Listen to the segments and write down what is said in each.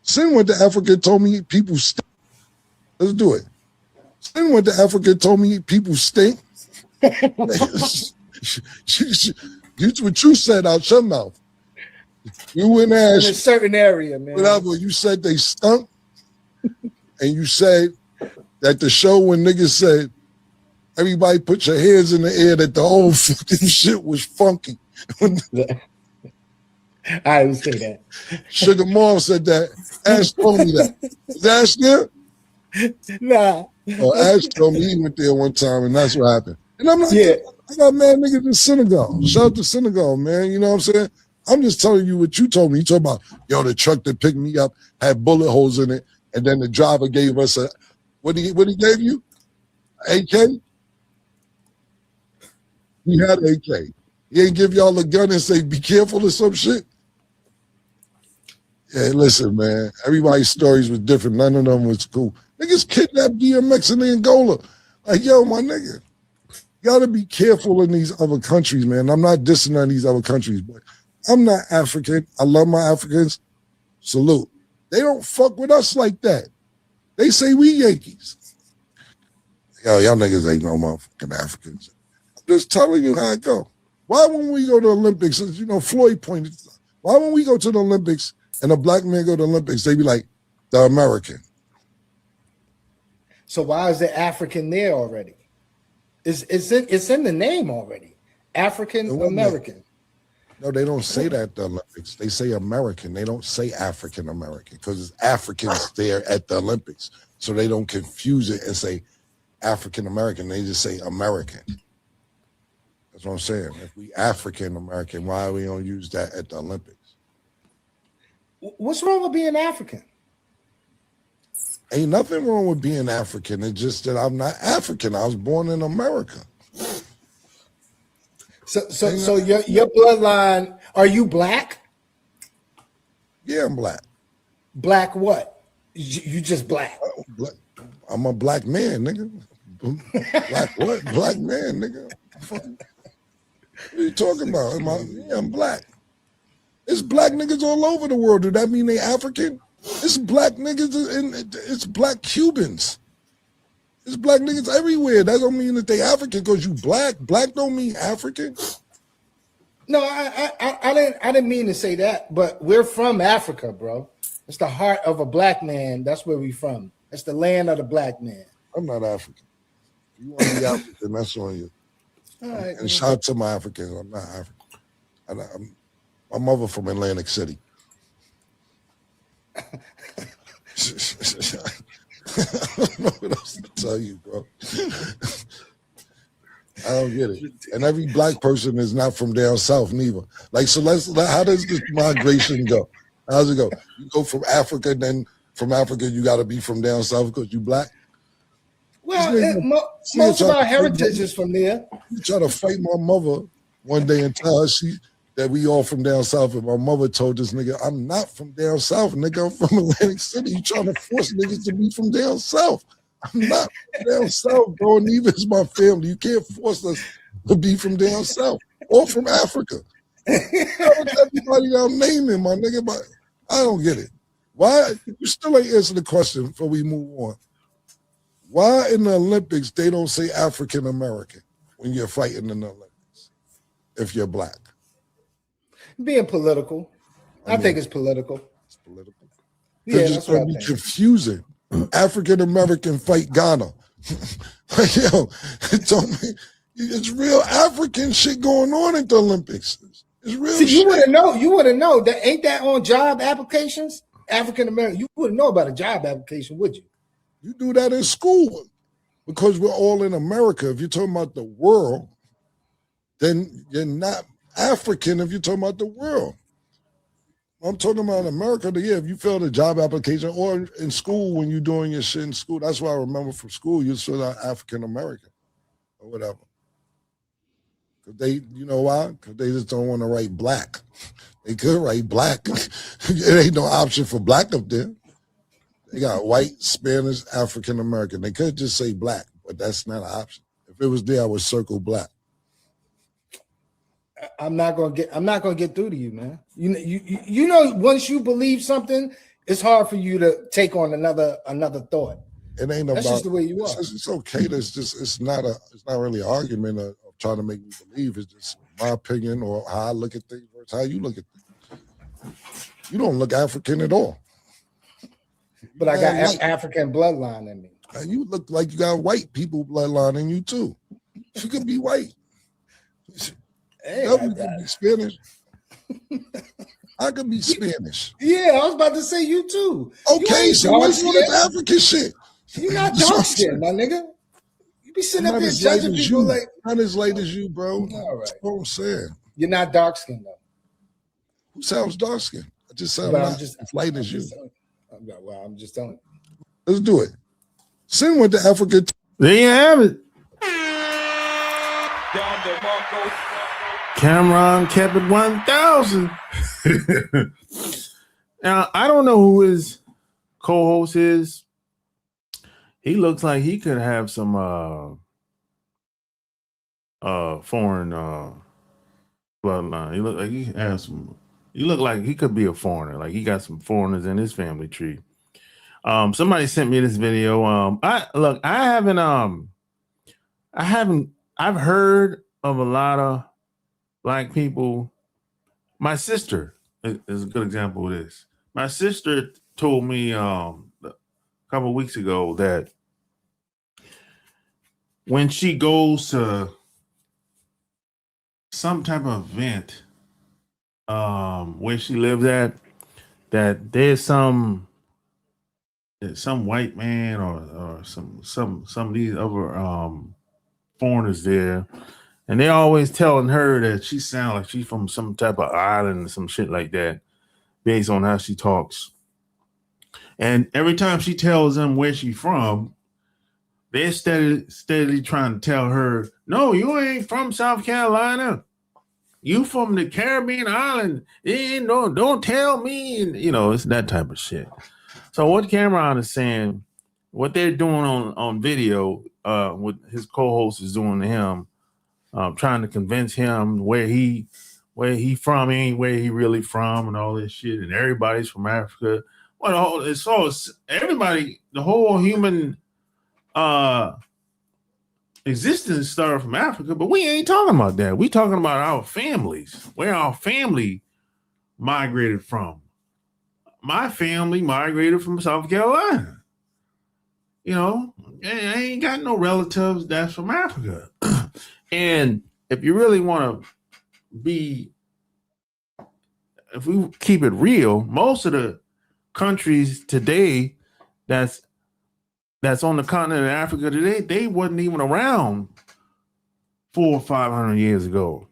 Sin went to Africa and told me people stink. Let's do it. Sin went to Africa and told me people stink. What you said out your mouth. You went and asked in a certain area, man. Whatever, you said they stunk. And you said that the show when niggas said, everybody put your hands in the air, that the whole fucking shit was funky. I would say that. Sugar Mom said that. Ash told me that. Is Ash there? Nah. Oh, Ash told me he went there one time, and that's what happened. And I'm like, yeah. I got mad niggas in Senegal. Shout out to Senegal, man. You know what I'm saying? I'm just telling you what you told me. You talking about, yo, the truck that picked me up had bullet holes in it, and then the driver gave us a, what he gave you? AK? He had AK. He ain't give y'all a gun and say, be careful or some shit? Yeah, listen, man. Everybody's stories was different. None of them was cool. Niggas kidnapped DMX in Angola. Like, yo, my nigga, you gotta be careful in these other countries, man. I'm not dissing on these other countries, but I'm not African. I love my Africans. Salute. They don't fuck with us like that. They say we Yankees. Yo, y'all niggas ain't no motherfucking Africans. I'm just telling you how it go. Why when we go to the Olympics, you know, Floyd pointed, why when we go to the Olympics and a black man go to the Olympics, they be like, the American. So why is the African there already? It's in the name already. African American. No, they don't say that at the Olympics. They say American. They don't say African American because it's Africans there at the Olympics. So they don't confuse it and say African American. They just say American. That's what I'm saying. If we African American, why we don't use that at the Olympics? What's wrong with being African? Ain't nothing wrong with being African. It's just that I'm not African. I was born in America. So your bloodline, are you black? Yeah, I'm black. Black what? You just black? I'm a black man, nigga. Black what? Black man, nigga. What are you talking about? I'm black. It's black niggas all over the world. Do that mean they African? It's black niggas and it's black Cubans. It's black niggas everywhere. That don't mean that they African because you black. Black don't mean African. No, I didn't mean to say that, but we're from Africa, bro. It's the heart of a black man. That's where we from. It's the land of the black man. I'm not African. If you want to be African, that's on you. All right, and shout out to my Africans. I'm not African. My mother from Atlantic City. I don't know what else to tell you, bro. I don't get it. And every black person is not from down south, neither. Like, so how does this migration go? How does it go? You go from Africa, then from Africa, you got to be from down south because you black? Well, most of our heritage is from there. You try to fight my mother one day and tell her that we all from down south, and my mother told this nigga, I'm not from down south, nigga. I'm from Atlantic City. You trying to force niggas to be from down south. I'm not from down south, bro. Neither is my family. You can't force us to be from down south or from Africa. Everybody I'm naming, my nigga, but I don't get it. Why? You still ain't answer the question before we move on. Why in the Olympics they don't say African American when you're fighting in the Olympics if you're black? Being political. I think it's political. It's political. Yeah, it's going to be confusing. African American fight Ghana. Yo, it's real African shit going on at the Olympics. It's real shit. You wouldn't know that. Ain't that on job applications? African American, you wouldn't know about a job application, would you? You do that in school because we're all in America. If you're talking about the world, then you're not African if you're talking about the world. I'm talking about America. Yeah, if you fill a job application or in school when you're doing your shit in school, that's why I remember from school you fill out African American or whatever. You know why? Because they just don't want to write black. They could write black. There ain't no option for black up there. They got white, Spanish, African American. They could just say black, but that's not an option. If it was there, I would circle black. I'm not gonna get through to you, man. You know, once you believe something, it's hard for you to take on another thought. It ain't That's about just the way you are. It's okay. It's not really an argument of trying to make me believe. It's just my opinion or how I look at things versus how you look at things. You don't look African at all. But I got African bloodline in me. And you look like you got white people bloodline in you too. You could be white. Hey, you could be Spanish. I could be Spanish. Yeah, I was about to say you too. Okay, so what's all this African shit? You're not dark skinned, my nigga. You be sitting up here judging people like not as light as you, bro. All right. That's what I'm saying. You're not dark skinned though. Who sounds dark skinned? I just sound not as light as you. Well, I'm just telling you. Let's do it. Sin with the African. There you have it. Cameron kept it 1,000. Now, I don't know who his co-host is. He looks like he could have some foreign bloodline. He look like he has some. He look like he could be a foreigner. Like he got some foreigners in his family tree. Somebody sent me this video. I've heard of a lot of black people. My sister is a good example of this. My sister told me a couple of weeks ago that when she goes to some type of event where she lives at, that there's some white man or some of these other foreigners there, and they always telling her that she sounds like she's from some type of island or some shit like that, based on how she talks. And every time she tells them where she's from, they're steadily trying to tell her, "No, you ain't from South Carolina. You from the Caribbean island. No, don't tell me." And, it's that type of shit. So what Cameron is saying, what they're doing on video, what his co-host is doing to him, trying to convince him where he from, ain't where he really from, and all this shit, and everybody's from Africa. Well, it's all everybody, the whole human existence started from Africa, but we ain't talking about that. We talking about our families, where our family migrated from. My family migrated from South Carolina. I ain't got no relatives that's from Africa. And if you really want to if we keep it real, most of the countries today that's on the continent of Africa today, they wasn't even around 400 or 500 years ago.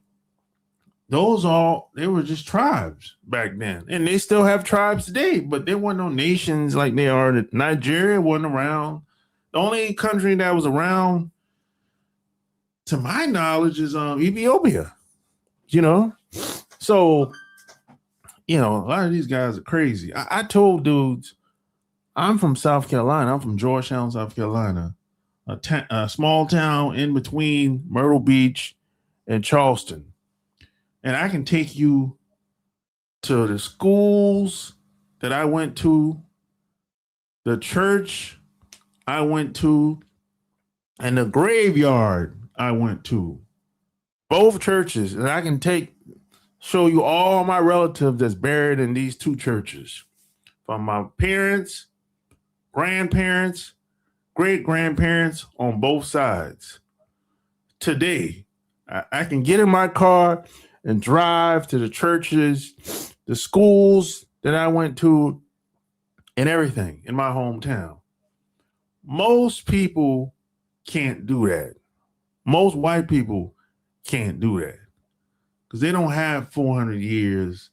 They were just tribes back then. And they still have tribes today, but there weren't no nations like they are. Nigeria wasn't around. The only country that was around, to my knowledge, is Ethiopia. So, a lot of these guys are crazy. I told dudes, I'm from South Carolina. I'm from Georgetown, South Carolina, a small town in between Myrtle Beach and Charleston. And I can take you to the schools that I went to, the church I went to, and the graveyard I went to. Both churches. And I can show you all my relatives that's buried in these two churches. From my parents, grandparents, great-grandparents on both sides. Today, I can get in my car and drive to the churches, the schools that I went to, and everything in my hometown. Most people can't do that. Most white people can't do that because they don't have 400 years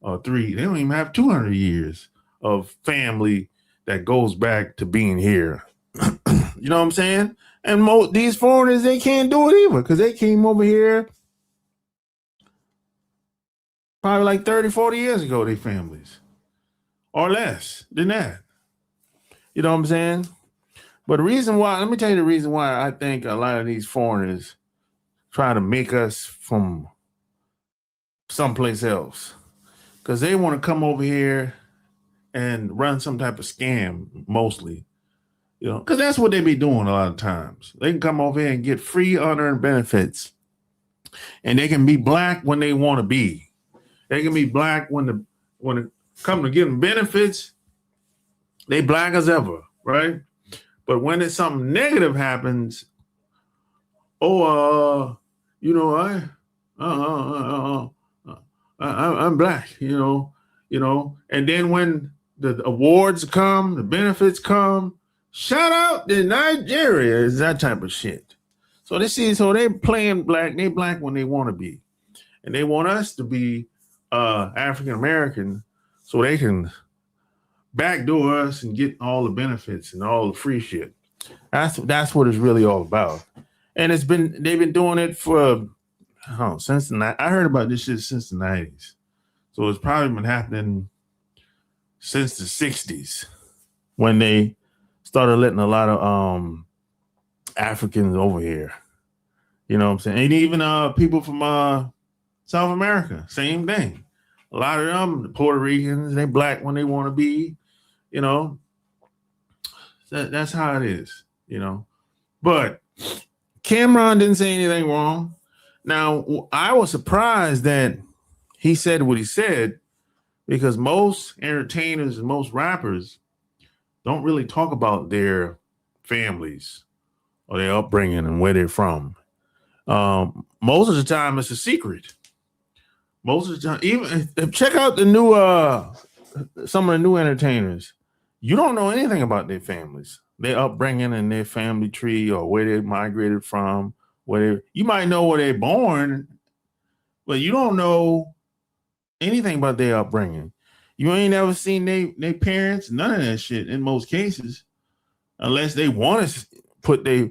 or they don't even have 200 years of family that goes back to being here. You know what I'm saying? And these foreigners, they can't do it either because they came over here probably like 30, 40 years ago, their families, or less than that. You know what I'm saying? But let me tell you the reason why I think a lot of these foreigners try to make us from someplace else. Because they want to come over here and run some type of scam mostly, you know, because that's what they be doing a lot of times. They can come over here and get free unearned benefits, and they can be black when they want to be. They can be black when it come to getting benefits, they black as ever, right? But when it's something negative happens, you know, I'm black, you know, and then when the awards come, the benefits come, shout out to Nigeria, is that type of shit. So they playing black, they black when they want to be, and they want us to be African American so they can backdoor us and get all the benefits and all the free shit. That's what it's really all about. And they've been doing it for since I heard about this shit since the 90s. So it's probably been happening since the 60s when they started letting a lot of Africans over here. You know what I'm saying? And even people from South America, same thing. A lot of them, the Puerto Ricans, they black when they want to be, you know. That's how it is, you know. But Cameron didn't say anything wrong. Now, I was surprised that he said what he said, because most entertainers and most rappers don't really talk about their families or their upbringing and where they're from. Most of the time, it's a secret. Most of the time, even check out the new some of the new entertainers. You don't know anything about their families, their upbringing, and their family tree, or where they migrated from. You might know where they're born, but you don't know anything about their upbringing. You ain't ever seen their parents, none of that shit in most cases, unless they want to put their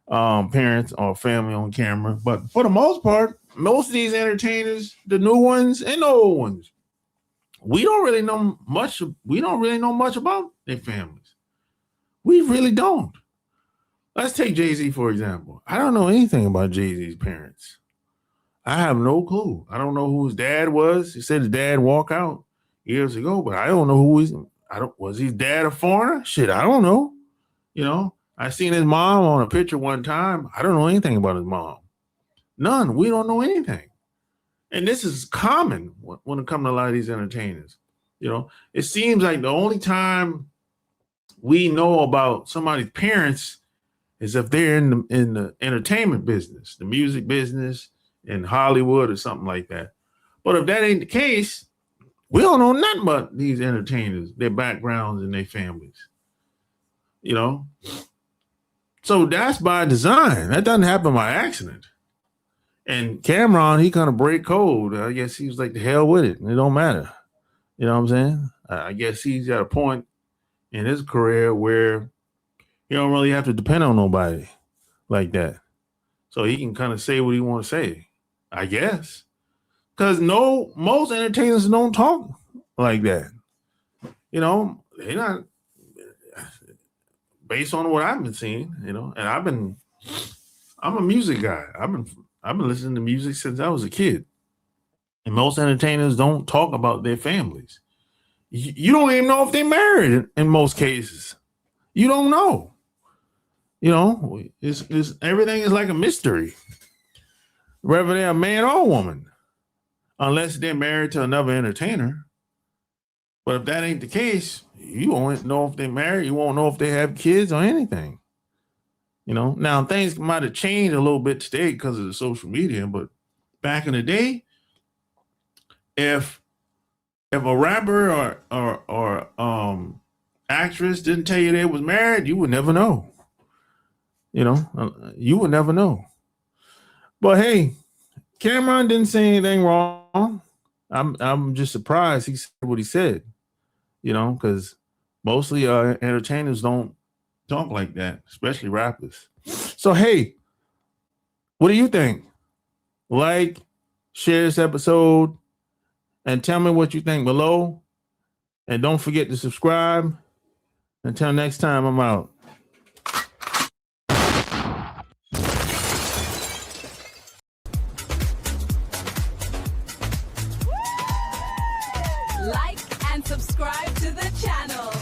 parents or family on camera. But for the most part, most of these entertainers, the new ones and the old ones, we don't really know much. We don't really know much about their families. We really don't. Let's take Jay-Z, for example. I don't know anything about Jay-Z's parents. I have no clue. I don't know who his dad was. He said his dad walked out years ago, but I don't know was his dad a foreigner? Shit, I don't know. You know, I seen his mom on a picture one time. I don't know anything about his mom. None. We don't know anything. And this is common when it comes to a lot of these entertainers. You know, it seems like the only time we know about somebody's parents is if they're in the entertainment business, the music business, in Hollywood or something like that. But if that ain't the case, we don't know nothing about these entertainers, their backgrounds and their families. You know? So that's by design. That doesn't happen by accident. And Cameron, he kind of break code. I guess he was like, the hell with it. It don't matter. You know what I'm saying? I guess he's at a point in his career where he don't really have to depend on nobody like that. So he can kind of say what he want to say, I guess. Because most entertainers don't talk like that. You know, they not, based on what I've been seeing, you know, and I'm a music guy. I've been listening to music since I was a kid. And most entertainers don't talk about their families. You don't even know if they're married in most cases. You don't know. You know, it's everything is like a mystery, whether they're a man or a woman, unless they're married to another entertainer. But if that ain't the case, you won't know if they're married. You won't know if they have kids or anything. You know, now things might have changed a little bit today because of the social media, but back in the day, if a rapper or actress didn't tell you they was married, you would never know. You know, you would never know. But hey, Cameron didn't say anything wrong. I'm just surprised he said what he said. You know, because mostly entertainers don't talk like that, especially rappers. So hey, what do you think? Like, share this episode, and tell me what you think below. And don't forget to subscribe. Until next time, I'm out. Like and and subscribe to the channel.